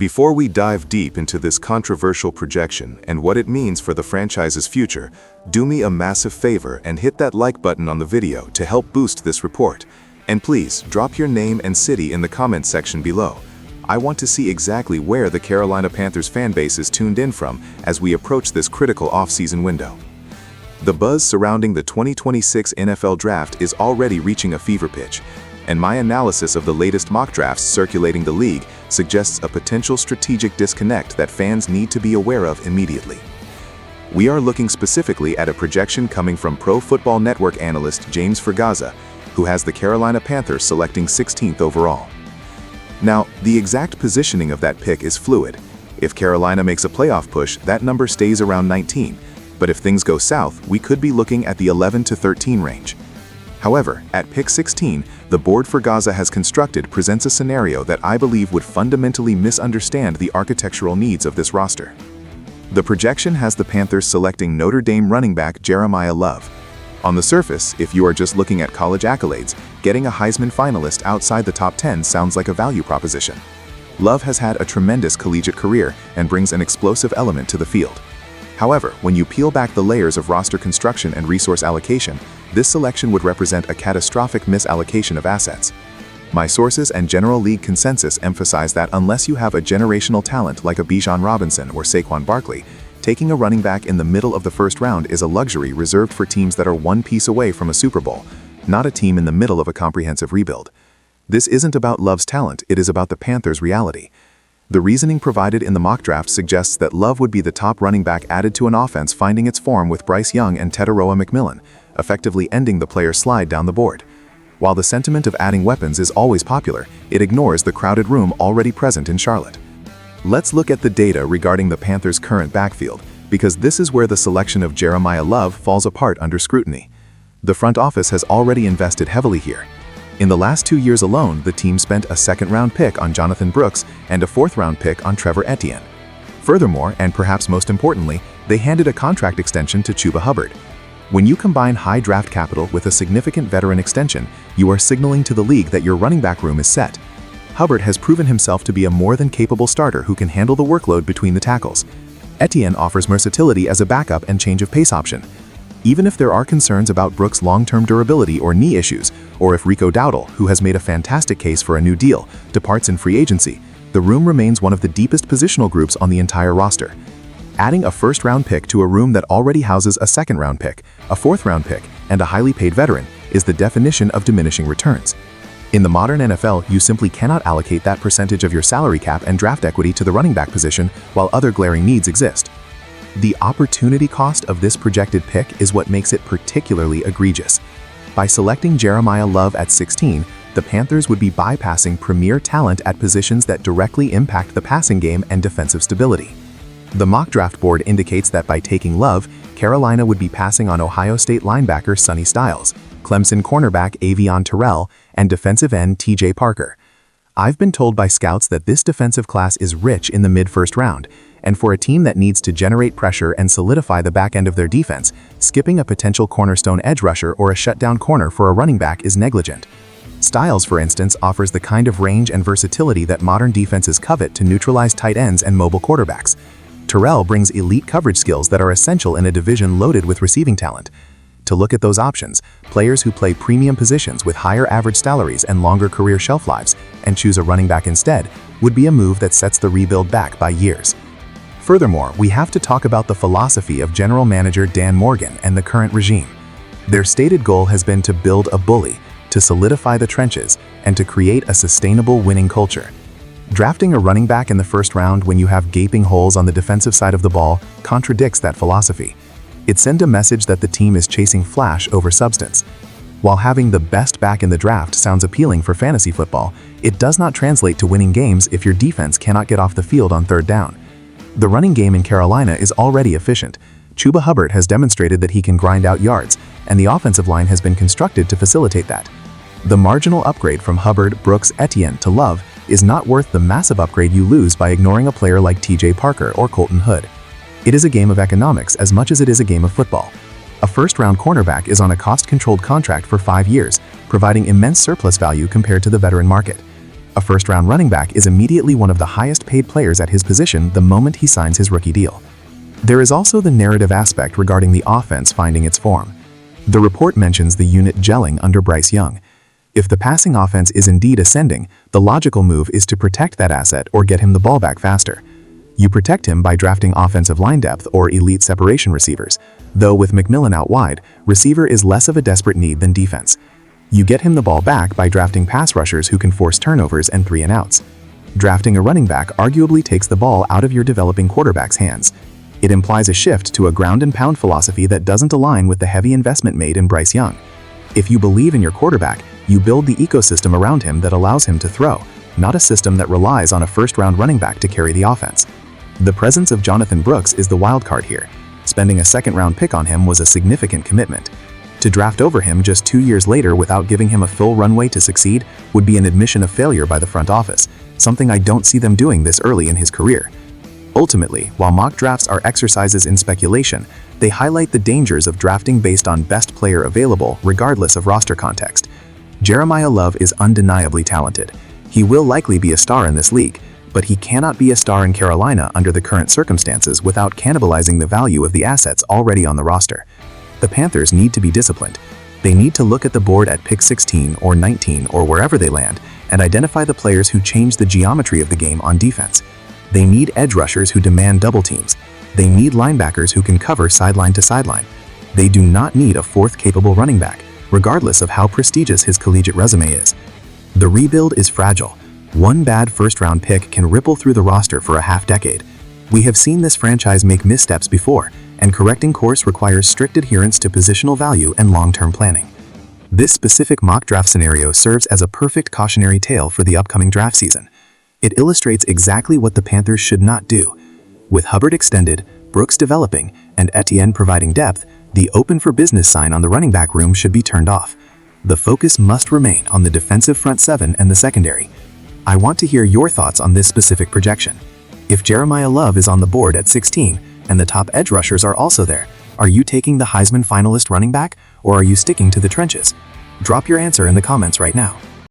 Before we dive deep into this controversial projection and what it means for the franchise's future, do me a massive favor and hit that like button on the video to help boost this report. And please, drop your name and city in the comment section below. I want to see exactly where the Carolina Panthers fanbase is tuned in from as we approach this critical offseason window. The buzz surrounding the 2026 NFL Draft is already reaching a fever pitch, and my analysis of the latest mock drafts circulating the league suggests a potential strategic disconnect that fans need to be aware of immediately. We are looking specifically at a projection coming from Pro Football Network analyst James Fergazza, who has the Carolina Panthers selecting 16th overall. Now, the exact positioning of that pick is fluid. If Carolina makes a playoff push, that number stays around 19, but if things go south, we could be looking at the 11 to 13 range. However, at pick 16, the board Fergazza has constructed presents a scenario that I believe would fundamentally misunderstand the architectural needs of this roster. The projection has the Panthers selecting Notre Dame running back Jeremiah Love. On the surface, if you are just looking at college accolades, getting a Heisman finalist outside the top 10 sounds like a value proposition. Love has had a tremendous collegiate career and brings an explosive element to the field. However, when you peel back the layers of roster construction and resource allocation, this selection would represent a catastrophic misallocation of assets. My sources and general league consensus emphasize that unless you have a generational talent like a Bijan Robinson or Saquon Barkley, taking a running back in the middle of the first round is a luxury reserved for teams that are one piece away from a Super Bowl, not a team in the middle of a comprehensive rebuild. This isn't about Love's talent, it is about the Panthers' reality. The reasoning provided in the mock draft suggests that Love would be the top running back added to an offense finding its form with Bryce Young and Teteroa McMillan, effectively ending the player's slide down the board. While the sentiment of adding weapons is always popular, it ignores the crowded room already present in Charlotte. Let's look at the data regarding the Panthers' current backfield, because this is where the selection of Jeremiah Love falls apart under scrutiny. The front office has already invested heavily here. In the last 2 years alone, the team spent a second-round pick on Jonathan Brooks and a fourth-round pick on Trevor Etienne. Furthermore, and perhaps most importantly, they handed a contract extension to Chuba Hubbard. When you combine high draft capital with a significant veteran extension, you are signaling to the league that your running back room is set. Hubbard has proven himself to be a more than capable starter who can handle the workload between the tackles. Etienne offers versatility as a backup and change of pace option. Even if there are concerns about Brooks' long-term durability or knee issues, or if Rico Dowdle, who has made a fantastic case for a new deal, departs in free agency, the room remains one of the deepest positional groups on the entire roster. Adding a first-round pick to a room that already houses a second-round pick, a fourth-round pick, and a highly paid veteran is the definition of diminishing returns. In the modern NFL, you simply cannot allocate that percentage of your salary cap and draft equity to the running back position while other glaring needs exist. The opportunity cost of this projected pick is what makes it particularly egregious. By selecting Jeremiah Love at 16, the Panthers would be bypassing premier talent at positions that directly impact the passing game and defensive stability. The mock draft board indicates that by taking Love, Carolina would be passing on Ohio State linebacker Sonny Styles, Clemson cornerback Avion Terrell, and defensive end TJ Parker. I've been told by scouts that this defensive class is rich in the mid-first round, and for a team that needs to generate pressure and solidify the back end of their defense, skipping a potential cornerstone edge rusher or a shutdown corner for a running back is negligent. Styles, for instance, offers the kind of range and versatility that modern defenses covet to neutralize tight ends and mobile quarterbacks. Terrell brings elite coverage skills that are essential in a division loaded with receiving talent. To look at those options, players who play premium positions with higher average salaries and longer career shelf lives and choose a running back instead would be a move that sets the rebuild back by years. Furthermore, we have to talk about the philosophy of General Manager Dan Morgan and the current regime. Their stated goal has been to build a bully, to solidify the trenches, and to create a sustainable winning culture. Drafting a running back in the first round when you have gaping holes on the defensive side of the ball contradicts that philosophy. It sends a message that the team is chasing flash over substance. While having the best back in the draft sounds appealing for fantasy football, it does not translate to winning games if your defense cannot get off the field on third down. The running game in Carolina is already efficient. Chuba Hubbard has demonstrated that he can grind out yards, and the offensive line has been constructed to facilitate that. The marginal upgrade from Hubbard, Brooks, Etienne to Love is not worth the massive upgrade you lose by ignoring a player like TJ Parker or Colton Hood. It is a game of economics as much as it is a game of football. A first-round cornerback is on a cost-controlled contract for 5 years, providing immense surplus value compared to the veteran market. A first-round running back is immediately one of the highest-paid players at his position the moment he signs his rookie deal. There is also the narrative aspect regarding the offense finding its form. The report mentions the unit gelling under Bryce Young. If the passing offense is indeed ascending, the logical move is to protect that asset or get him the ball back faster. You protect him by drafting offensive line depth or elite separation receivers, though with McMillan out wide, receiver is less of a desperate need than defense. You get him the ball back by drafting pass rushers who can force turnovers and 3-and-outs. Drafting a running back arguably takes the ball out of your developing quarterback's hands. It implies a shift to a ground-and-pound philosophy that doesn't align with the heavy investment made in Bryce Young. If you believe in your quarterback, you build the ecosystem around him that allows him to throw, not a system that relies on a first-round running back to carry the offense. The presence of Jonathan Brooks is the wild card here. Spending a second-round pick on him was a significant commitment. To draft over him just 2 years later without giving him a full runway to succeed would be an admission of failure by the front office, something I don't see them doing this early in his career. Ultimately, while mock drafts are exercises in speculation, they highlight the dangers of drafting based on best player available regardless of roster context. Jeremiah Love is undeniably talented. He will likely be a star in this league, but he cannot be a star in Carolina under the current circumstances without cannibalizing the value of the assets already on the roster. The Panthers need to be disciplined. They need to look at the board at pick 16 or 19 or wherever they land and identify the players who change the geometry of the game on defense. They need edge rushers who demand double teams. They need linebackers who can cover sideline to sideline. They do not need a fourth capable running back, regardless of how prestigious his collegiate resume is. The rebuild is fragile. One bad first-round pick can ripple through the roster for a half-decade. We have seen this franchise make missteps before, and correcting course requires strict adherence to positional value and long-term planning. This specific mock draft scenario serves as a perfect cautionary tale for the upcoming draft season. It illustrates exactly what the Panthers should not do. With Hubbard extended, Brooks developing, and Etienne providing depth, the open for business sign on the running back room should be turned off. The focus must remain on the defensive front seven and the secondary. I want to hear your thoughts on this specific projection. If Jeremiah Love is on the board at 16, and the top edge rushers are also there, are you taking the Heisman finalist running back, or are you sticking to the trenches? Drop your answer in the comments right now.